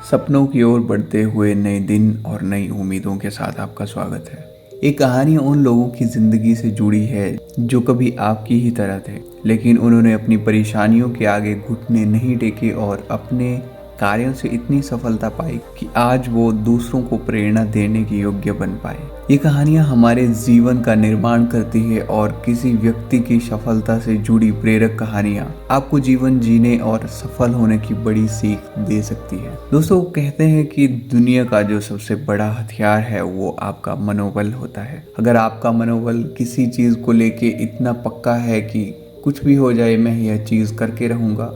सपनों की ओर बढ़ते हुए नए दिन और नई उम्मीदों के साथ आपका स्वागत है। ये कहानी उन लोगों की जिंदगी से जुड़ी है जो कभी आपकी ही तरह थे, लेकिन उन्होंने अपनी परेशानियों के आगे घुटने नहीं टेके और अपने कार्यों से इतनी सफलता पाई कि आज वो दूसरों को प्रेरणा देने के योग्य बन पाए। ये कहानियाँ हमारे जीवन का निर्माण करती है और किसी व्यक्ति की सफलता से जुड़ी प्रेरक कहानियाँ आपको जीवन जीने और सफल होने की बड़ी सीख दे सकती है। दोस्तों, कहते हैं कि दुनिया का जो सबसे बड़ा हथियार है वो आपका मनोबल होता है। अगर आपका मनोबल किसी चीज़ को लेके इतना पक्का है कि कुछ भी हो जाए मैं यह चीज़ करके रहूँगा,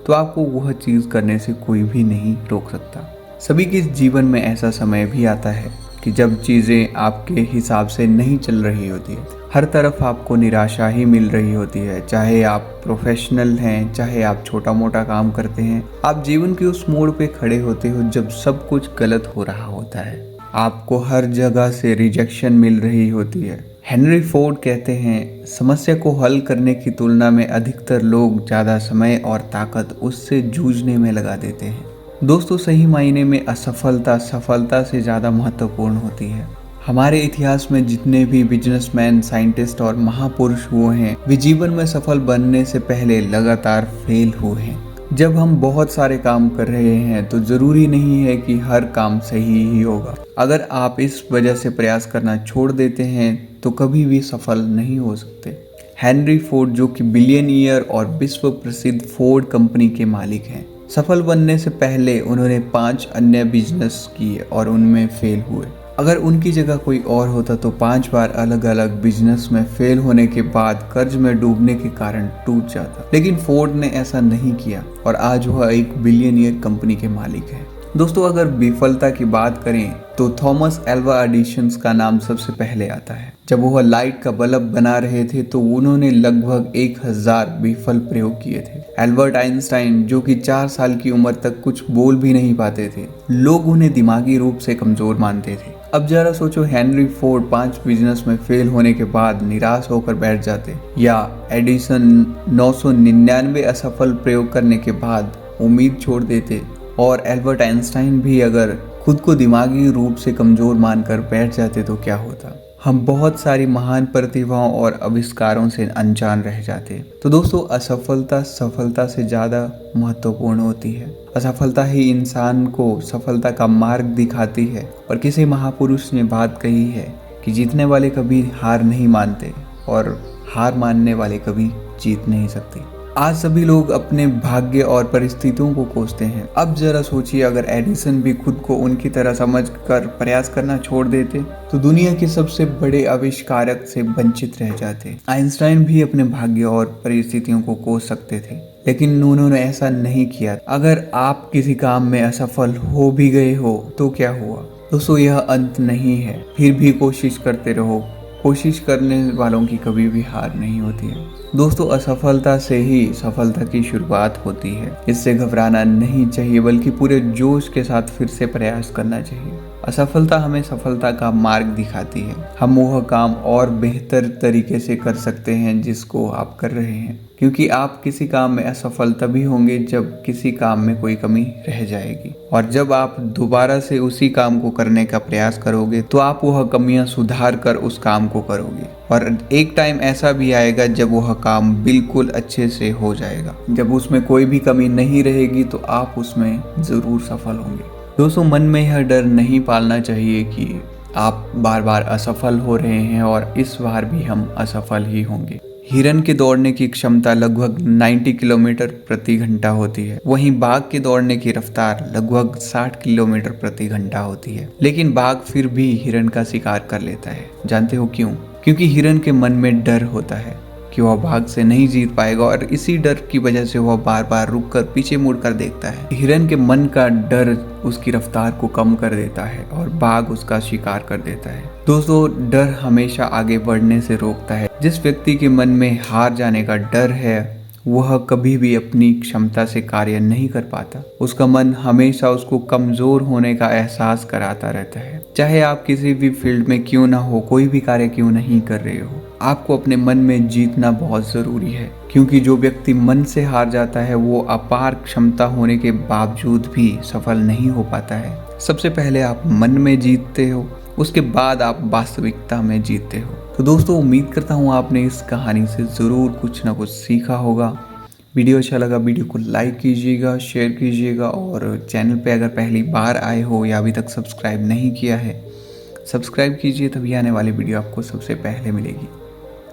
तो आपको वह चीज़ करने से कोई भी नहीं रोक सकता। सभी के जीवन में ऐसा समय भी आता है कि जब चीज़ें आपके हिसाब से नहीं चल रही होती है। हर तरफ आपको निराशा ही मिल रही होती है, चाहे आप प्रोफेशनल हैं, चाहे आप छोटा मोटा काम करते हैं। आप जीवन के उस मोड़ पे खड़े होते हो जब सब कुछ गलत हो रहा होता है। आपको हर जगह से रिजेक्शन मिल रही होती है। हेनरी फोर्ड कहते हैं, समस्या को हल करने की तुलना में अधिकतर लोग ज़्यादा समय और ताकत उससे जूझने में लगा देते हैं। दोस्तों, सही मायने में असफलता सफलता से ज़्यादा महत्वपूर्ण होती है। हमारे इतिहास में जितने भी बिजनेसमैन, साइंटिस्ट और महापुरुष हुए हैं, वे जीवन में सफल बनने से पहले लगातार फेल हुए हैं। जब हम बहुत सारे काम कर रहे हैं तो ज़रूरी नहीं है कि हर काम सही ही होगा। अगर आप इस वजह से प्रयास करना छोड़ देते हैं तो कभी भी सफल नहीं हो सकते। हेनरी फोर्ड, जो कि बिलियनियर और विश्व प्रसिद्ध फोर्ड कंपनी के मालिक हैं, सफल बनने से पहले उन्होंने 5 अन्य बिजनेस किए और उनमें फेल हुए। अगर उनकी जगह कोई और होता तो 5 बार अलग अलग बिजनेस में फेल होने के बाद कर्ज में डूबने के कारण टूट जाता। लेकिन फोर्ड ने ऐसा नहीं किया और आज वह एक बिलियनियर कंपनी के मालिक है। दोस्तों, अगर विफलता की बात करें तो थॉमस एल्वा एडिसन का नाम सबसे पहले आता है। जब वह लाइट का बल्ब बना रहे थे तो उन्होंने लगभग 1000 विफल प्रयोग किए थे। एल्बर्ट आइंस्टाइन, जो कि 4 साल की उम्र तक कुछ बोल भी नहीं पाते थे, लोग उन्हें दिमागी रूप से कमजोर मानते थे। अब जरा सोचो, हेनरी फोर्ड 5 बिजनेस में फेल होने के बाद निराश होकर बैठ जाते, या एडिसन 999 असफल प्रयोग करने के बाद उम्मीद छोड़ देते, और एल्बर्ट आइंस्टाइन भी अगर खुद को दिमागी रूप से कमजोर मानकर बैठ जाते तो क्या होता। हम बहुत सारी महान प्रतिभाओं और आविष्कारों से अनजान रह जाते। तो दोस्तों, असफलता सफलता से ज़्यादा महत्वपूर्ण होती है। असफलता ही इंसान को सफलता का मार्ग दिखाती है। और किसी महापुरुष ने बात कही है कि जीतने वाले कभी हार नहीं मानते और हार मानने वाले कभी जीत नहीं सकते। आज सभी लोग अपने भाग्य और परिस्थितियों को कोसते हैं। अब जरा सोचिए, अगर एडिसन भी खुद को उनकी तरह समझकर प्रयास करना छोड़ देते तो दुनिया के सबसे बड़े आविष्कारक से वंचित रह जाते। आइंस्टाइन भी अपने भाग्य और परिस्थितियों को कोस सकते थे, लेकिन उन्होंने ऐसा नहीं किया। अगर आप किसी काम में असफल हो भी गए हो तो क्या हुआ दोस्तों, यह अंत नहीं है। फिर भी कोशिश करते रहो। कोशिश करने वालों की कभी भी हार नहीं होती है। दोस्तों, असफलता से ही सफलता की शुरुआत होती है। इससे घबराना नहीं चाहिए, बल्कि पूरे जोश के साथ फिर से प्रयास करना चाहिए। असफलता हमें सफलता का मार्ग दिखाती है। हम वह काम और बेहतर तरीके से कर सकते हैं जिसको आप कर रहे हैं, क्योंकि आप किसी काम में असफल तभी होंगे जब किसी काम में कोई कमी रह जाएगी, और जब आप दोबारा से उसी काम को करने का प्रयास करोगे तो आप वह कमियां सुधार कर उस काम को करोगे। और एक टाइम ऐसा भी आएगा जब वह काम बिल्कुल अच्छे से हो जाएगा। जब उसमें कोई भी कमी नहीं रहेगी तो आप उसमें ज़रूर सफल होंगे। दोस्तों, मन में यह डर नहीं पालना चाहिए कि आप बार बार असफल हो रहे हैं और इस बार भी हम असफल ही होंगे। हिरन के दौड़ने की क्षमता लगभग 90 किलोमीटर प्रति घंटा होती है, वहीं बाघ के दौड़ने की रफ्तार लगभग 60 किलोमीटर प्रति घंटा होती है। लेकिन बाघ फिर भी हिरन का शिकार कर लेता है। जानते हो क्यों? क्योंकि हिरन के मन में डर होता है कि वह बाघ से नहीं जीत पाएगा, और इसी डर की वजह से वह बार बार रुककर पीछे मुड़कर देखता है। हिरन के मन का डर उसकी रफ्तार को कम कर देता है और बाघ उसका शिकार कर देता है। दोस्तों, डर हमेशा आगे बढ़ने से रोकता है। जिस व्यक्ति के मन में हार जाने का डर है वह कभी भी अपनी क्षमता से कार्य नहीं कर पाता। उसका मन हमेशा उसको कमजोर होने का एहसास कराता रहता है। चाहे आप किसी भी फील्ड में क्यों ना हो, कोई भी कार्य क्यों नहीं कर रहे हो, आपको अपने मन में जीतना बहुत ज़रूरी है, क्योंकि जो व्यक्ति मन से हार जाता है वो अपार क्षमता होने के बावजूद भी सफल नहीं हो पाता है। सबसे पहले आप मन में जीतते हो, उसके बाद आप वास्तविकता में जीतते हो। तो दोस्तों, उम्मीद करता हूँ आपने इस कहानी से ज़रूर कुछ ना कुछ सीखा होगा। वीडियो अच्छा लगा, वीडियो को लाइक कीजिएगा, शेयर कीजिएगा, और चैनल पे अगर पहली बार आए हो या अभी तक सब्सक्राइब नहीं किया है, सब्सक्राइब कीजिए, तभी आने वाली वीडियो आपको सबसे पहले मिलेगी।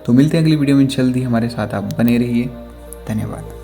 तो मिलते हैं अगली वीडियो में जल्दी। हमारे साथ आप बने रहिए। धन्यवाद।